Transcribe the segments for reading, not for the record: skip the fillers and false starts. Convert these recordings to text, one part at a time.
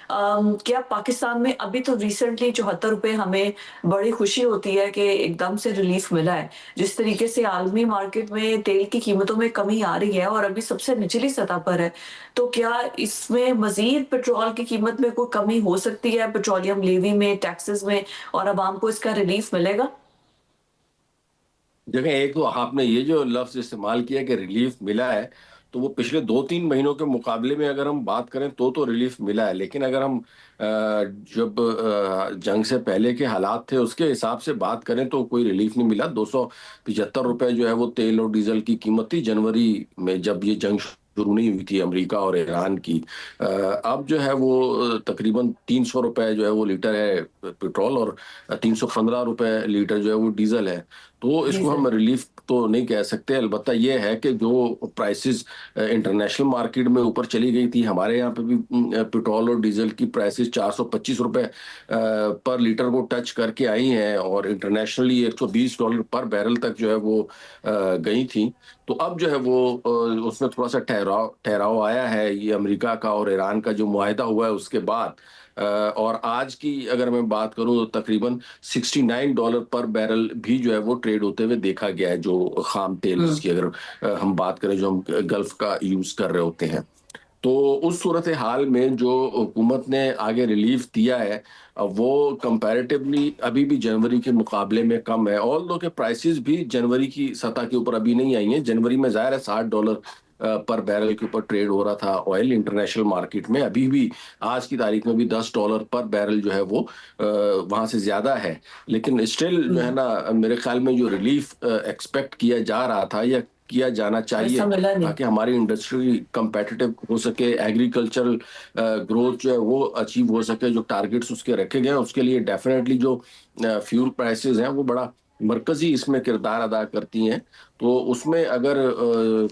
क्या पाकिस्तान में अभी तो रिसेंटली 74 रुपए हमें बड़ी खुशी होती है कि एकदम से रिलीफ मिला है। जिस तरीके से आलमी मार्केट में तेल की कीमतों में कमी आ रही है और अभी सबसे निचली सतह पर है, तो क्या इसमें मज़ीद पेट्रोल की कीमत में कोई कमी हो सकती है, पेट्रोलियम लेवी में, टैक्सेस में, और अवाम को इसका रिलीफ मिलेगा? देखिए, एक तो आपने ये जो लफ्ज़ इस्तेमाल किया कि रिलीफ मिला है, तो वो पिछले 2-3 महीनों के मुकाबले में अगर हम बात करें तो रिलीफ मिला है। लेकिन अगर हम जब जंग से पहले के हालात थे उसके हिसाब से बात करें तो कोई रिलीफ नहीं मिला। 275 रुपए जो है वो तेल और डीज़ल की कीमत थी जनवरी में, जब ये जंग शुरू नहीं हुई थी अमेरिका और ईरान की। अब जो है वो तकरीबन 300 रुपए जो है वो लीटर है पेट्रोल, और 315 रुपए लीटर जो है वो डीज़ल है। तो इसको डीज़ल। हम रिलीफ तो नहीं कह सकते। अलबत्ता ये है कि जो प्राइसेस इंटरनेशनल मार्केट में ऊपर चली गई थी, हमारे यहाँ पे भी पेट्रोल और डीजल की प्राइसेस 425 रुपए पर लीटर को टच करके आई हैं, और इंटरनेशनली $120 पर बैरल तक जो है वो गई थी। तो अब जो है वो उसमें थोड़ा सा ठहराव ठहराव आया है, ये अमेरिका का और ईरान का जो मुआहदा हुआ है उसके बाद। और आज की अगर मैं बात करूं तो तकरीबन $69 पर बैरल भी जो है वो ट्रेड होते हुए देखा गया है, जो खाम तेल हुँ। जिसकी अगर हम बात करें, जो हम गल्फ का यूज कर रहे होते हैं। तो उस सूरत हाल में जो हुकूमत ने आगे रिलीफ दिया है, वो कंपैरेटिवली अभी भी जनवरी के मुकाबले में कम है। ऑल दो के प्राइसेस भी जनवरी की सतह के ऊपर अभी नहीं आई हैं। जनवरी में ज़ाहिर है $60 पर बैरल के ऊपर ट्रेड हो रहा था ऑयल इंटरनेशनल मार्केट में। अभी भी आज की तारीख में भी $10 पर बैरल जो है वो वहां से ज्यादा है। लेकिन स्टिल जो है हुँ। ना, मेरे ख्याल में जो रिलीफ एक्सपेक्ट किया जा रहा था या किया जाना ऐसा चाहिए, मिला नहीं। ताकि हमारी इंडस्ट्री कंपेटिटिव हो सके, एग्रीकल्चरल ग्रोथ जो है वो अचीव हो सके, जो टारगेट्स उसके रखे गए हैं उसके लिए डेफिनेटली जो फ्यूल प्राइसेस हैं वो बड़ा मरकजी इसमें किरदार अदा करती हैं। तो उसमें अगर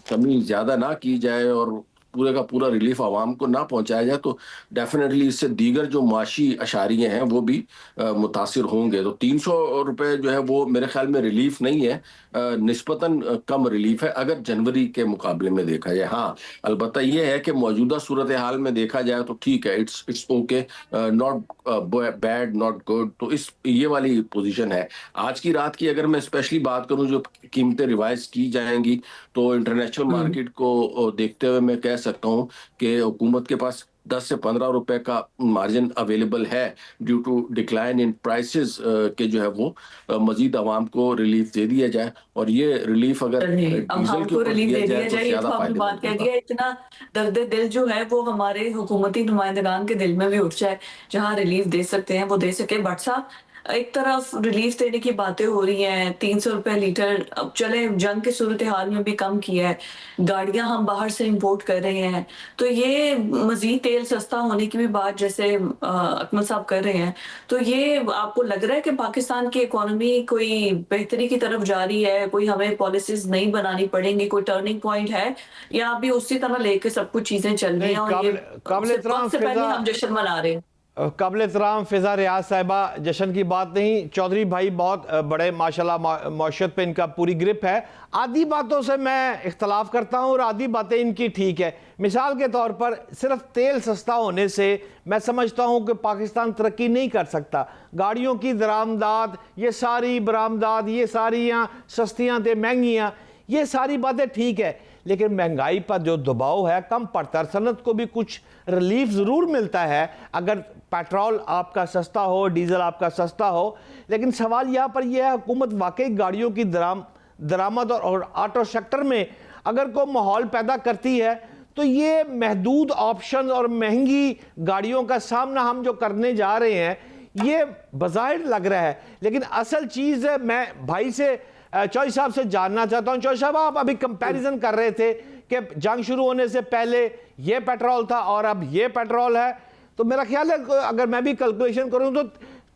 कमी ज्यादा ना की जाए और पूरे का पूरा रिलीफ आवाम को ना पहुंचाया जाए, तो डेफिनेटली इससे दीगर जो माशी अशारिये हैं वो भी मुतासिर होंगे। तो 300 रुपए जो है वो मेरे ख्याल में रिलीफ नहीं है, निस्बतन कम रिलीफ है अगर जनवरी के मुकाबले में देखा जाए। हाँ, अलबत्ता ये है कि मौजूदा सूरत हाल में देखा जाए तो ठीक है, it's it's okay, not bad not good. तो इस ये वाली पोजीशन है। आज की रात की अगर मैं स्पेशली बात करूं, जो कीमतें रिवाइज की जाएंगी, तो इंटरनेशनल हुँ। मार्केट को देखते हुए मैं कह सकता हूं कि हुकूमत के पास 10 से 15 रुपए का मार्जिन अवेलेबल है, due to decline in prices के जो है वो मजीद आवाम को रिलीफ दे दिया जाए। और ये रिलीफ अगर नहीं, अब डीजल के हमको ऊपर रिलीफ दिया दे जाए दिया तो जाए, ये तो ज्यादा आपने फायदेमंद बात कह होगा। दिया। इतना दर्द दिल जो है वो हमारे हुकूमती नुमाइंदगान के दिल में भी उठ जाए, जहाँ रिलीफ दे सकते हैं वो दे सके। बट साहब, एक तरफ रिलीफ देने की बातें हो रही हैं, 300 रुपए लीटर, अब चले जंग के सूरत हाल में भी कम किया है, गाड़ियां हम बाहर से इंपोर्ट कर रहे हैं, तो ये मजीद तेल सस्ता होने की भी बात जैसे अकमल साहब कर रहे हैं, तो ये आपको लग रहा है कि पाकिस्तान की इकोनॉमी कोई बेहतरी की तरफ जा रही है, कोई हमें पॉलिसीज नई बनानी पड़ेंगी, कोई टर्निंग पॉइंट है, या अभी उसी तरह लेके सब कुछ चीजें चल रही नहीं, हैं और ये काबिल काबिल सिर्फ एहतराम वक्त से पहले फिजा, हम जश्न मना रहे हैं? काबिल एहतराम फिजा रियाज साहिबा, जश्न की बात नहीं। चौधरी भाई बहुत बड़े माशाल्लाह, मौशत पे इनका पूरी ग्रिप है। आधी बातों से मैं इख्तलाफ करता हूँ और आधी बातें इनकी ठीक है। मिसाल के तौर पर सिर्फ तेल सस्ता होने से मैं समझता हूँ कि पाकिस्तान तरक्की नहीं कर सकता। गाड़ियों की दरामदाद, ये सारी बरामदाद, ये सारी यहाँ सस्तियाँ थे महंगियाँ, ये सारी बातें ठीक है, लेकिन महंगाई पर जो दबाव है कम पड़ता है। सनत को भी कुछ रिलीफ ज़रूर मिलता है अगर पेट्रोल आपका सस्ता हो, डीजल आपका सस्ता हो। लेकिन सवाल यहाँ पर यह है, हुकूमत वाकई गाड़ियों की दरामद और ऑटो सेक्टर में अगर कोई माहौल पैदा करती है, तो ये महदूद ऑप्शन और महंगी गाड़ियों का सामना हम जो करने जा रहे हैं, ये बज़ाहिर लग रहा है। लेकिन असल चीज़ है, मैं भाई से चौधरी साहब से जानना चाहता हूं। चौधरी साहब, आप अभी कंपैरिजन कर रहे थे कि जंग शुरू होने से पहले ये पेट्रोल था और अब ये पेट्रोल है, तो मेरा ख्याल है अगर मैं भी कैलकुलेशन करूं तो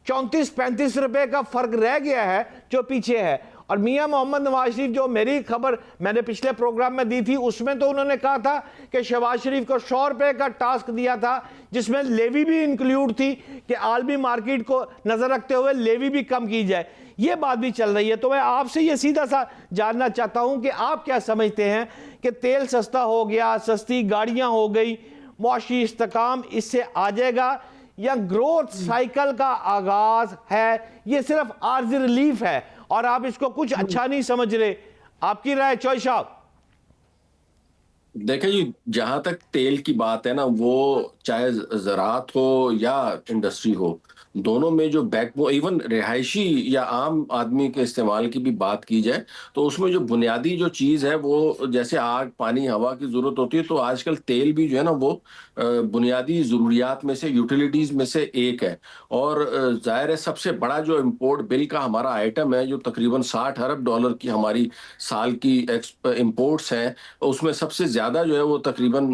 34-35 रुपए का फर्क रह गया है जो पीछे है। और मियां मोहम्मद नवाज शरीफ, जो मेरी खबर मैंने पिछले प्रोग्राम में दी थी, उसमें तो उन्होंने कहा था कि शहबाज शरीफ को 100 रुपए का टास्क दिया था, जिसमें लेवी भी इंक्लूड थी कि आलमी मार्केट को नजर रखते हुए लेवी भी कम की जाए। ये बात भी चल रही है। तो मैं आपसे ये सीधा सा जानना चाहता हूं कि आप क्या समझते हैं कि तेल सस्ता हो गया, सस्ती गाड़ियां हो गई, मुआशी इस्तेकाम इससे आ जाएगा, या ग्रोथ साइकिल का आगाज है, ये सिर्फ आर्जी रिलीफ है और आप इसको कुछ अच्छा नहीं समझ रहे? आपकी राय चॉइस साहब। देखिए जी, जहां तक तेल की बात है ना, वो चाहे ज़राअत हो या इंडस्ट्री हो, दोनों में जो बैकबोन, इवन रिहायशी या आम आदमी के इस्तेमाल की भी बात की जाए, तो उसमें जो बुनियादी जो चीज़ है वो जैसे आग, पानी, हवा की ज़रूरत होती है, तो आजकल तेल भी जो है ना वो बुनियादी ज़रूरियात में से, यूटिलिटीज़ में से एक है। और ज़ाहिर है सबसे बड़ा जो इम्पोर्ट बिल का हमारा आइटम है, जो तकरीबन $60 अरब की हमारी साल की इम्पोर्ट्स हैं, उसमें सबसे ज्यादा जो है वो तकरीबन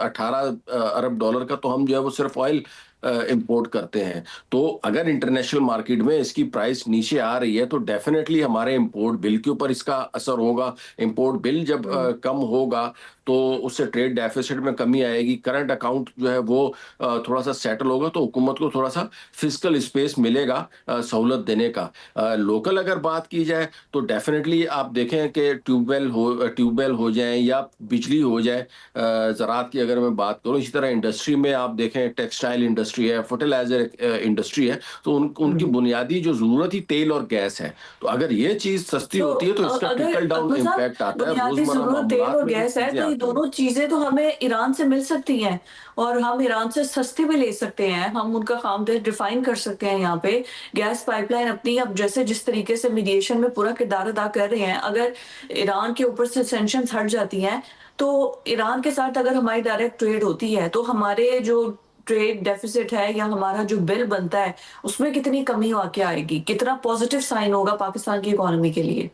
$18 अरब का तो हम जो है वो सिर्फ ऑयल इंपोर्ट करते हैं। तो अगर इंटरनेशनल मार्केट में इसकी प्राइस नीचे आ रही है तो डेफिनेटली हमारे इंपोर्ट बिल के ऊपर इसका असर होगा। इंपोर्ट बिल जब कम होगा तो उससे ट्रेड डेफिसिट में कमी आएगी, करंट अकाउंट जो है वो थोड़ा सा सेटल होगा, तो हुकूमत को थोड़ा सा फिजिकल स्पेस मिलेगा सहूलत देने का। लोकल अगर बात की जाए तो डेफिनेटली आप देखें कि ट्यूबवेल हो जाए या बिजली हो जाए, ज़राअत की अगर मैं बात करूं, इसी तरह इंडस्ट्री में आप देखें टेक्सटाइल इंडस्ट्री है, फर्टिलाइजर इंडस्ट्री है, तो उनकी बुनियादी जो ज़रूरत ही तेल और गैस है। तो अगर ये चीज़ सस्ती तो होती है तो इसका अगर ट्रिकल डाउन अब्दुल साहब इम्पैक्ट आता है बुनियादी रोजमर्रा जरूरत तेल मामलात और में, जो गैस है, चीज़ें तो ये आती हैं। दोनों चीजें तो हमें ईरान से मिल सकती हैं और हम ईरान से सस्ती भी ले सकते हैं। हम उनका खामखेज डिफाइन कर सकते हैं यहाँ पे। गैस पाइपलाइन अपनी, अब जैसे जिस तरीके से मीडिएशन में पूरा किरदार अदा कर रहे हैं, अगर ईरान के ऊपर से सैंक्शंस हट जाती हैं तो ईरान के साथ अगर हमारी डायरेक्ट ट्रेड होती है तो हमारे जो ट्रेड डेफिसिट है या हमारा जो बिल बनता है उसमें कितनी कमी आके आएगी, कितना पॉजिटिव साइन होगा पाकिस्तान की इकोनॉमी के लिए।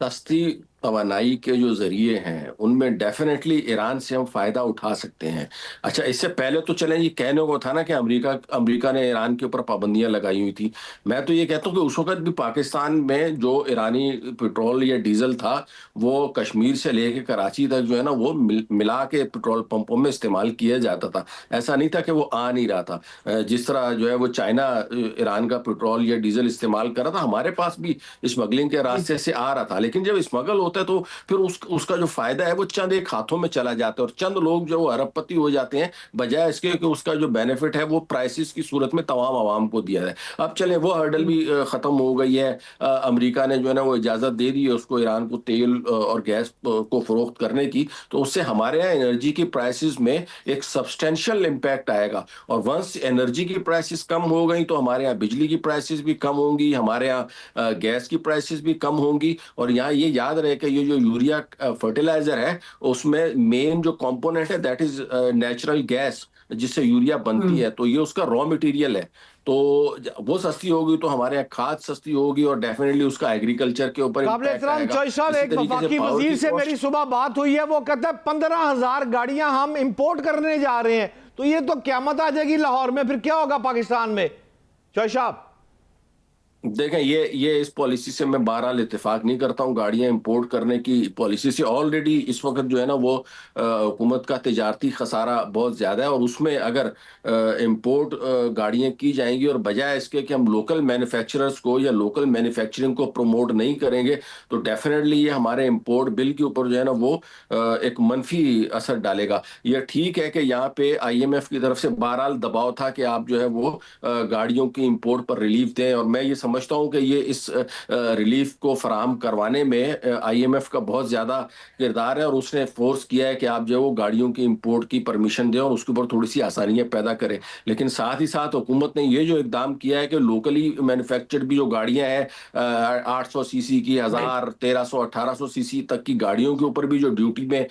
सस्ती तवानाई के जो जरिए हैं उनमें डेफिनेटली ईरान से हम फायदा उठा सकते हैं। अच्छा, इससे पहले तो चलें, ये कहने को था ना कि अमेरिका ने ईरान के ऊपर पाबंदियां लगाई हुई थी। मैं तो ये कहता हूँ कि उस वक्त भी पाकिस्तान में जो ईरानी पेट्रोल या डीजल था वो कश्मीर से लेके कराची तक जो है ना वो मिला के पेट्रोल पंपों में इस्तेमाल किया जाता था। ऐसा नहीं था कि वो आ नहीं रहा था। जिस तरह जो है वो चाइना ईरान का पेट्रोल या डीजल इस्तेमाल कर रहा था, हमारे पास भी स्मगलिंग के रास्ते से आ रहा था। लेकिन जब स्मगल होता है तो फिर उसका जो फायदा है वो चंद एक हाथों में चला जाता है और चंद लोग जो अरबपति हो जाते हैं, बजाय इसके कि उसका जो बेनिफिट है वो प्राइसेस की सूरत में तमाम आवाम को दिया है। अब चले वो हर्डल भी खत्म हो गई है। अमेरिका ने जो है ना वो इजाजत दे दी है उसको, ईरान को तेल और गैस को फरोख्त करने की, तो उससे हमारे यहाँ एनर्जी की प्राइसेस में एक सब्सटेंशियल इम्पैक्ट आएगा। और वंस एनर्जी की प्राइसेस कम हो गई तो हमारे यहाँ बिजली की प्राइसेस भी कम होंगी, हमारे यहाँ गैस की प्राइसेस भी कम होंगी। और यहाँ ये याद रहे कि ये जो यूरिया फर्टिलाइजर है उसमें मेन जो कंपोनेंट है दैट इज नेचुरल गैस, जिससे यूरिया बनती है, तो ये उसका रॉ मटेरियल है। तो वो सस्ती होगी तो हमारे यहाँ खाद सस्ती होगी और डेफिनेटली उसका एग्रीकल्चर के ऊपर काबिल इम्पैक्ट एहतराम आएगा। चॉइस साहब, इसी एक तरीके से वफाकी पावर वजीर की से मेरी कॉस्ट, सुबह बात हुई है, वो कहता है 15,000 गाड़ियां हम इंपोर्ट करने जा रहे हैं, तो ये तो क्यामत आ जाएगी लाहौर में, फिर क्या होगा पाकिस्तान में? चॉइस साहब देखें, ये इस पॉलिसी से मैं बहरहाल इत्तेफाक नहीं करता हूँ। गाड़ियां इंपोर्ट करने की पॉलिसी से ऑलरेडी इस वक्त जो है ना वो हुकूमत का तिजारती खसारा बहुत ज़्यादा है। और उसमें अगर इंपोर्ट गाड़ियां की जाएंगी और बजाय इसके कि हम लोकल मैन्युफैक्चरर्स को या लोकल मैन्युफैक्चरिंग को प्रमोट नहीं करेंगे, तो डेफिनेटली ये हमारे इंपोर्ट बिल के ऊपर जो है ना वो एक मनफी असर डालेगा। यह ठीक है कि यहाँ पे IMF की तरफ से बहरहाल दबाव था कि आप जो है वो गाड़ियों की इंपोर्ट पर रिलीफ दें, और मैं ये समझता हूं कि ये इस रिलीफ को फराहम करवाने में IMF का बहुत ज़्यादा किरदार है। और उसने फोर्स किया है कि आप जो है वो गाड़ियों की इंपोर्ट की परमिशन दें और उसके ऊपर थोड़ी सी आसानियां पैदा करें। लेकिन साथ ही साथ हुकूमत ने ये जो इकदाम किया है कि लोकली मैन्युफैक्चर्ड भी जो गाड़ियां हैं 800 सीसी की, 1000, 1300, 1800 सीसी तक की गाड़ियों के ऊपर भी जो ड्यूटी में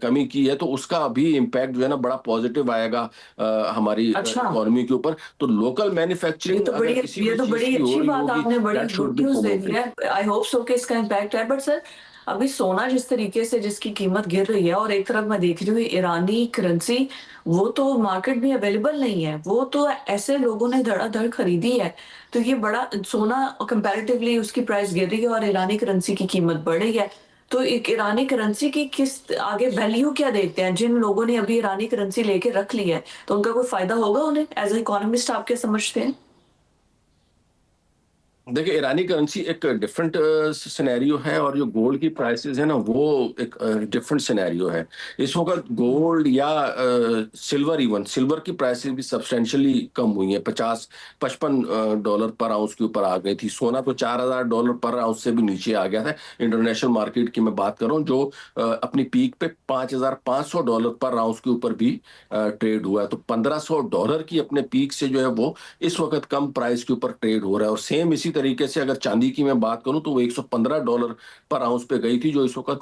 कमी की है, तो उसका भी इम्पैक्ट जो है ना बड़ा पॉजिटिव आएगा हमारी अच्छा, इकोनॉमी के ऊपर। तो लोकल मैन्युफैक्चरिंग अगर किसी भी ये तो चीज बड़ी की हो अच्छी रही बात होगी, आपने बड़ी that should good be news दे दी प्रमोटेड। है। आई होप सो कि इसका इम्पैक्ट है। बट सर, अभी सोना जिस तरीके से जिसकी कीमत गिर रही है और एक तरफ मैं देख रही हूँ ईरानी करेंसी, वो तो मार्केट में अवेलेबल नहीं है, वो तो ऐसे लोगों ने धड़ाधड़ खरीदी है। तो ये बड़ा सोना कंपैरेटिवली उसकी प्राइस गिर रही है और ईरानी करेंसी की कीमत बढ़ रही है। तो एक ईरानी करेंसी की किस आगे वैल्यू क्या देखते हैं जिन लोगों ने अभी ईरानी करेंसी लेके रख ली है, तो उनका कोई फायदा होगा उन्हें? एज ए इकोनॉमिस्ट आप क्या समझते हैं? देखिए, ईरानी करेंसी एक डिफरेंट सिनेरियो है और जो गोल्ड की प्राइसेस है ना वो एक डिफरेंट सिनेरियो है। इस वक्त गोल्ड या सिल्वर, इवन सिल्वर की प्राइसेस भी सब्सटेंशियली कम हुई हैं। 50-55 डॉलर पर आउंस के ऊपर आ गई थी। सोना तो $4000 पर आउंस से भी नीचे आ गया था। इंटरनेशनल मार्केट की मैं बात कर रहा हूँ, जो अपनी पीक पे $5500 पर आउंस के ऊपर भी ट्रेड हुआ है। तो $1500 की अपने पीक से जो है वो इस वक्त कम प्राइस के ऊपर ट्रेड हो रहा है। और सेम इसी तरीके से अगर चांदी की मैं बात करूं तो वो $115 पर आउंस पे गई थी, जो इस वक्त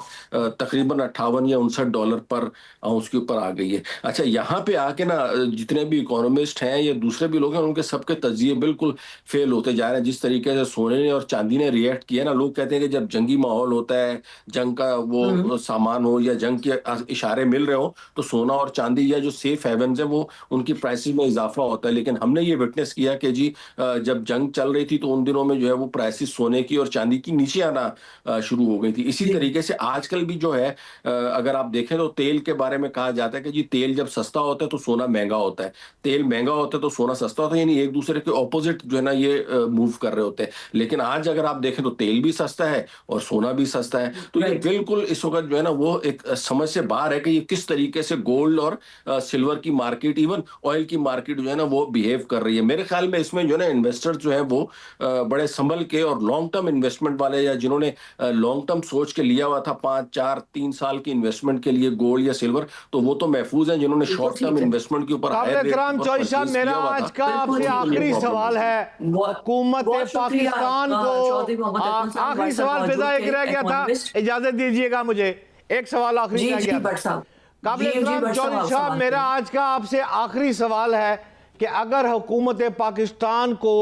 तकरीबन 58 या $59 पर आउंस के ऊपर आ गई है। अच्छा, यहाँ पे आके ना जितने भी इकोनॉमिस्ट हैं या दूसरे भी लोग हैं, उनके सबके तज्जिए बिल्कुल फेल होते जा रहे हैं। जिस तरीके से सोने ने और चांदी ने रिएक्ट किया ना, लोग कहते हैं कि जब जंगी माहौल होता है, जंग का वो सामान हो या जंग के इशारे मिल रहे हो, तो सोना और चांदी या जो सेफ हेवन्स है वो उनकी प्राइसेस में इजाफा होता है। लेकिन हमने ये विटनेस किया कि जी जब जंग चल रही थी तो उन दिनों में जो है वो प्राइसेस सोने की और चांदी की नीचे आना शुरू हो गई थी। इसी जी। तरीके से आजकल भी जो है अगर आप देखें तो तेल के बारे में कहा जाता है कि जी तेल जब सस्ता होता है तो सोना महंगा होता है, तेल महंगा होता है तो सोना सस्ता होता है, यानी एक दूसरे के ऑपोजिट जो है ना ये मूव कर रहे होते हैं। लेकिन आज अगर आप देखें तो तेल भी सस्ता है और सोना भी सस्ता है। तो ये राइट। बिल्कुल इस वक्त जो है ना वो एक समझ से बाहर है कि ये किस तरीके से गोल्ड और सिल्वर की मार्केट, इवन ऑयल की मार्केट जो है ना वो बिहेव कर रही है। मेरे ख्याल में इसमें जो है ना इन्वेस्टर्स जो है वो बड़े संभल के और लॉन्ग टर्म इन्वेस्टमेंट वाले, या जिन्होंने लॉन्ग टर्म सोच के लिया हुआ था 5, 4, 3 साल की इन्वेस्टमेंट के लिए गोल्ड या सिल्वर, तो वो तो महफूज हैं। जिन्होंने बिल्कुल शॉर्ट टर्म ठीक है। इन्वेस्टमेंट के ऊपर काबिल हायर रेट एहतराम पर चौधरी साहब, परचेज मेरा किया हुआ आज था, का बिल्कुल आपसे ठीक है। उनको ये आखिरी प्रॉब्लम सवाल हुई। है। बहुत हुकूमत बहुत शुक्रिया पाकिस्तान चौधरी मोहम्मद अकमल साहब, आखिरी हमारे साथ सवाल मौजूद फिजा एक थे, रह गया था, इकोनॉमिस्ट। इजाजत दीजिएगा मुझे, एक सवाल आखिरी जी रह जी गया भट्ट था। साहब। काबिल जी एहतराम भट्ट चौधरी आप साहब, सवाल मेरा करें। आज का आपसे आखिरी सवाल है कि अगर हुकूमत पाकिस्तान को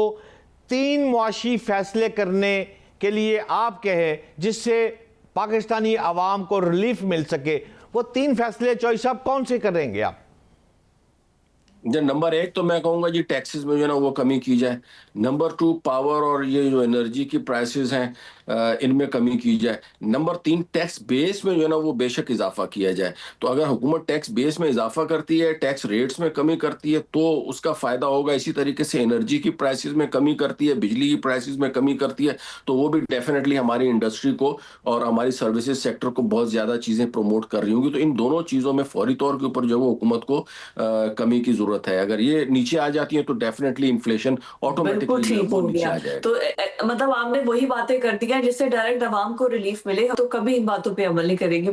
3 मुआशी फैसले करने के लिए आप कहें जिससे पाकिस्तानी आवाम को रिलीफ मिल सके, वो 3 फैसले चौधरी साहब कौन से करेंगे आप? नंबर 1 तो मैं कहूंगा जी टैक्सेस में जो है ना वो कमी की जाए। नंबर 2, पावर और ये जो एनर्जी की प्राइसेस हैं इनमें कमी की जाए। नंबर 3, टैक्स बेस में जो है ना वो बेशक इजाफा किया जाए। तो अगर हुकूमत टैक्स बेस में इजाफा करती है, टैक्स रेट्स में कमी करती है, तो उसका फायदा होगा। इसी तरीके से एनर्जी की प्राइसेस में कमी करती है, बिजली की प्राइसेस में कमी करती है, तो वो भी डेफिनेटली हमारी इंडस्ट्री को और हमारी सर्विसेज सेक्टर को बहुत ज्यादा चीजें प्रमोट कर रही होंगी। तो इन दोनों चीजों में फौरी तौर के ऊपर जो है वो हुकूमत को कमी की जरूरत है। अगर ये नीचे आ जाती है तो डेफिनेटली इन्फ्लेशन बिल्कुल ऑटोमेटिकली जो है ठीक वो हो नीचे गया। आ जाएगा। तो मतलब आपने वही बातें कर दी हैं जिससे डायरेक्ट आवाम को रिलीफ मिले, तो कभी इन बातों पे अमल नहीं करेंगे।